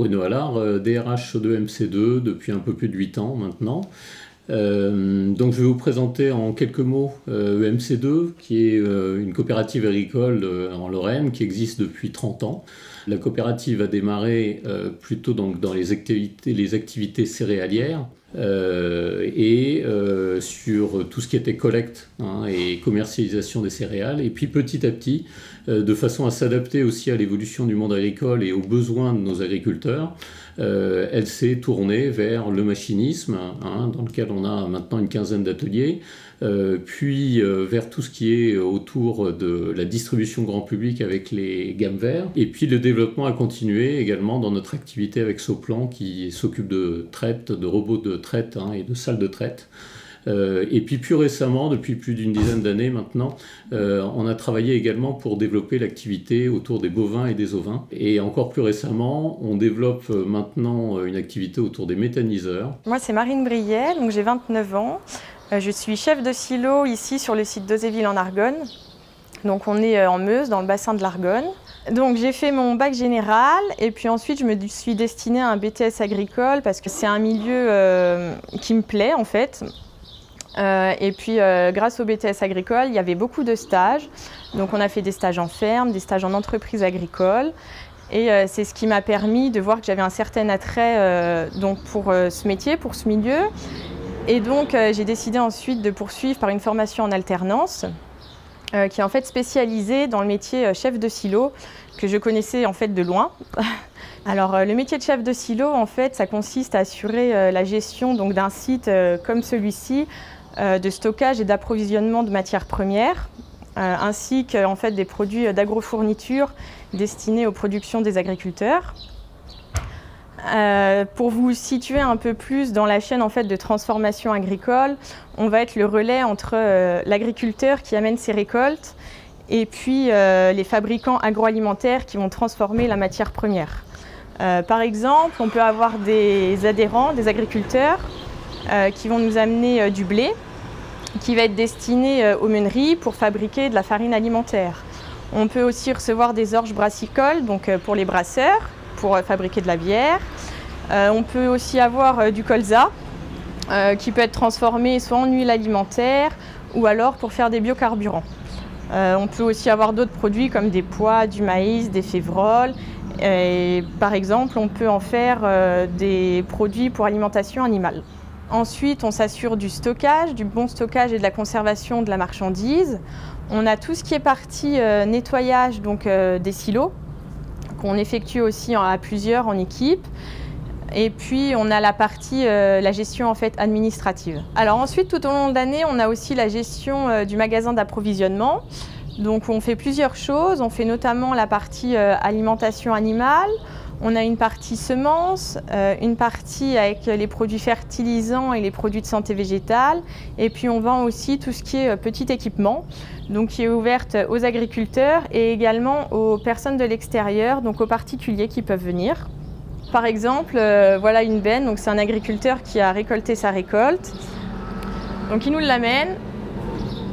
Bruno Allard, DRH de MC2 depuis un peu plus de 8 ans maintenant. Donc je vais vous présenter en quelques mots EMC2, qui est une coopérative agricole en Lorraine qui existe depuis 30 ans. La coopérative a démarré plutôt donc dans les activités céréalières et sur tout ce qui était collecte et commercialisation des céréales. Et puis petit à petit, de façon à s'adapter aussi à l'évolution du monde agricole et aux besoins de nos agriculteurs, elle s'est tournée vers le machinisme, dans lequel on a maintenant une quinzaine d'ateliers, puis vers tout ce qui est autour de la distribution grand public avec les gammes verts, et puis le développement a continué également dans notre activité avec Soplan qui s'occupe de traite, de robots de traite et de salles de traite. Et puis plus récemment, depuis plus d'une dizaine d'années maintenant, on a travaillé également pour développer l'activité autour des bovins et des ovins. Et encore plus récemment, on développe maintenant une activité autour des méthaniseurs. Moi, c'est Marine Briet, donc j'ai 29 ans. Je suis chef de silo ici sur le site d'Ozéville en Argonne. Donc on est en Meuse, dans le bassin de l'Argonne. Donc j'ai fait mon bac général et puis ensuite je me suis destinée à un BTS agricole parce que c'est un milieu qui me plaît en fait. Et puis grâce au BTS agricole, il y avait beaucoup de stages. Donc on a fait des stages en ferme, des stages en entreprise agricole. Et c'est ce qui m'a permis de voir que j'avais un certain attrait donc pour ce métier, pour ce milieu. Et donc j'ai décidé ensuite de poursuivre par une formation en alternance qui est en fait spécialisée dans le métier chef de silo que je connaissais en fait de loin. Alors le métier de chef de silo en fait ça consiste à assurer la gestion donc d'un site comme celui-ci de stockage et d'approvisionnement de matières premières ainsi que en fait des produits d'agrofourniture destinés aux productions des agriculteurs. Pour vous situer un peu plus dans la chaîne en fait, de transformation agricole, on va être le relais entre l'agriculteur qui amène ses récoltes et puis les fabricants agroalimentaires qui vont transformer la matière première. Par exemple, on peut avoir des adhérents, des agriculteurs qui vont nous amener du blé qui va être destiné aux meuneries pour fabriquer de la farine alimentaire. On peut aussi recevoir des orges brassicoles donc pour les brasseurs, pour fabriquer de la bière. On peut aussi avoir du colza qui peut être transformé soit en huile alimentaire ou alors pour faire des biocarburants. On peut aussi avoir d'autres produits comme des pois, du maïs, des févroles. Et, par exemple, on peut en faire des produits pour alimentation animale. Ensuite, on s'assure du stockage, du bon stockage et de la conservation de la marchandise. On a tout ce qui est partie nettoyage donc, des silos, qu'on effectue aussi à plusieurs en équipe. Et puis on a la partie, la gestion en fait administrative. Alors ensuite, tout au long de l'année, on a aussi la gestion du magasin d'approvisionnement. Donc on fait plusieurs choses. On fait notamment la partie alimentation animale. On a une partie semences, une partie avec les produits fertilisants et les produits de santé végétale. Et puis on vend aussi tout ce qui est petit équipement, donc qui est ouverte aux agriculteurs et également aux personnes de l'extérieur, donc aux particuliers qui peuvent venir. Par exemple, voilà une benne, donc c'est un agriculteur qui a récolté sa récolte. Donc il nous l'amène,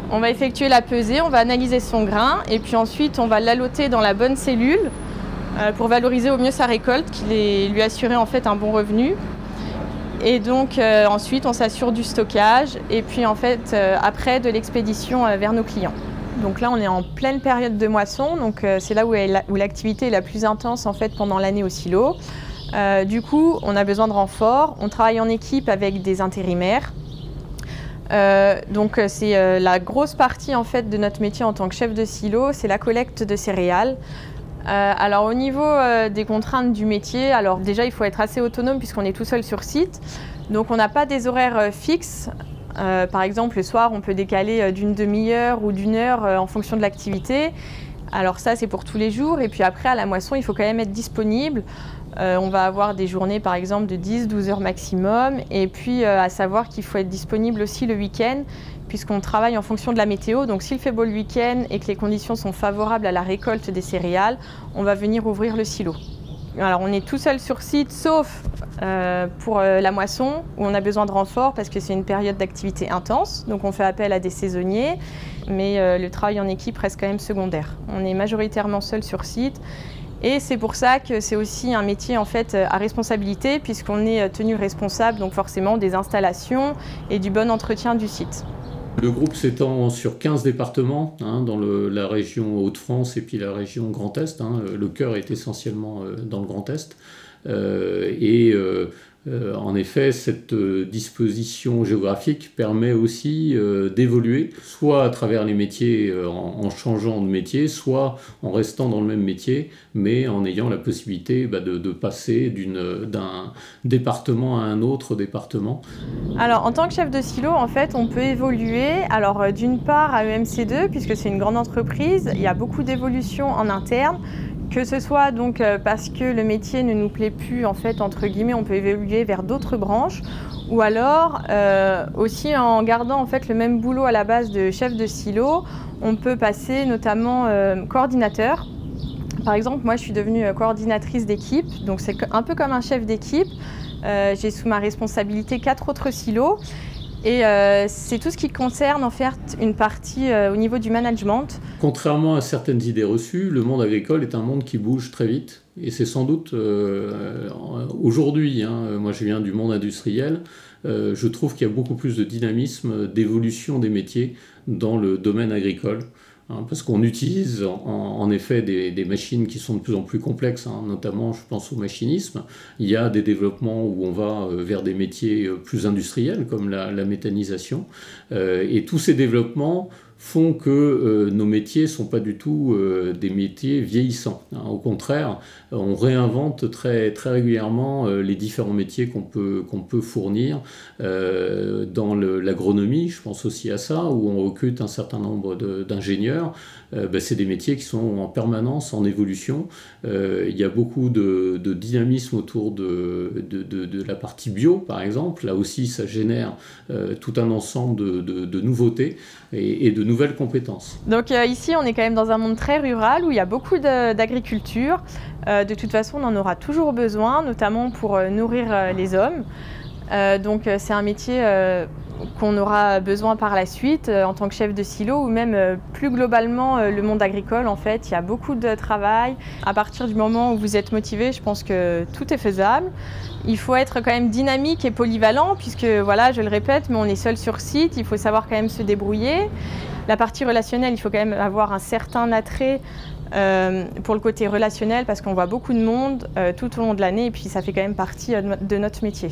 on va effectuer la pesée, on va analyser son grain et puis ensuite on va l'alloter dans la bonne cellule pour valoriser au mieux sa récolte, lui assurer en fait un bon revenu. Et donc ensuite on s'assure du stockage et puis en fait après de l'expédition vers nos clients. Donc là on est en pleine période de moisson, donc c'est là où l'activité est la plus intense en fait pendant l'année au silo. Du coup on a besoin de renforts, on travaille en équipe avec des intérimaires. Donc c'est la grosse partie en fait de notre métier en tant que chef de silo, c'est la collecte de céréales. Alors au niveau des contraintes du métier, alors déjà il faut être assez autonome puisqu'on est tout seul sur site. Donc on n'a pas des horaires fixes. Par exemple le soir on peut décaler d'une demi-heure ou d'une heure en fonction de l'activité. Alors ça c'est pour tous les jours et puis après à la moisson il faut quand même être disponible. On va avoir des journées par exemple de 10-12 heures maximum et puis à savoir qu'il faut être disponible aussi le week-end puisqu'on travaille en fonction de la météo. Donc s'il fait beau le week-end et que les conditions sont favorables à la récolte des céréales, on va venir ouvrir le silo. Alors on est tout seul sur site sauf pour la moisson où on a besoin de renfort parce que c'est une période d'activité intense. Donc on fait appel à des saisonniers mais le travail en équipe reste quand même secondaire. On est majoritairement seul sur site Et c'est pour ça que c'est aussi un métier en fait à responsabilité, puisqu'on est tenu responsable donc forcément des installations et du bon entretien du site. Le groupe s'étend sur 15 départements dans la région Hauts-de-France et puis la région Grand Est. Le cœur est essentiellement dans le Grand Est. En effet, cette disposition géographique permet aussi d'évoluer, soit à travers les métiers en changeant de métier, soit en restant dans le même métier, mais en ayant la possibilité de passer d'un département à un autre département. Alors, en tant que chef de silo, en fait, on peut évoluer. Alors, d'une part à EMC2, puisque c'est une grande entreprise, il y a beaucoup d'évolutions en interne. Que ce soit donc parce que le métier ne nous plaît plus, en fait, entre guillemets, on peut évoluer vers d'autres branches, ou alors aussi en gardant en fait le même boulot à la base de chef de silo, on peut passer notamment coordinateur. Par exemple, moi je suis devenue coordinatrice d'équipe, donc c'est un peu comme un chef d'équipe. J'ai sous ma responsabilité 4 autres silos. Et c'est tout ce qui concerne en fait une partie au niveau du management. Contrairement à certaines idées reçues, le monde agricole est un monde qui bouge très vite. Et c'est sans doute aujourd'hui, moi je viens du monde industriel, je trouve qu'il y a beaucoup plus de dynamisme, d'évolution des métiers dans le domaine agricole. Parce qu'on utilise en effet des machines qui sont de plus en plus complexes, notamment je pense au machinisme. Il y a des développements où on va vers des métiers plus industriels comme la méthanisation. Et tous ces développements font que nos métiers ne sont pas du tout des métiers vieillissants. Au contraire, on réinvente très, très régulièrement les différents métiers qu'on peut fournir dans l'agronomie. Je pense aussi à ça, où on recrute un certain nombre d'ingénieurs. C'est des métiers qui sont en permanence en évolution. Il y a beaucoup de dynamisme autour de la partie bio, par exemple. Là aussi, ça génère tout un ensemble de nouveautés et de nouvelles compétences. Donc ici, on est quand même dans un monde très rural où il y a beaucoup d'agriculture. De toute façon, on en aura toujours besoin, notamment pour nourrir les hommes. Donc c'est un métier qu'on aura besoin par la suite en tant que chef de silo, ou même plus globalement le monde agricole. En fait, il y a beaucoup de travail. À partir du moment où vous êtes motivé, je pense que tout est faisable. Il faut être quand même dynamique et polyvalent, puisque voilà, je le répète, mais on est seul sur site, il faut savoir quand même se débrouiller. La partie relationnelle, il faut quand même avoir un certain attrait pour le côté relationnel, parce qu'on voit beaucoup de monde tout au long de l'année, et puis ça fait quand même partie de notre métier.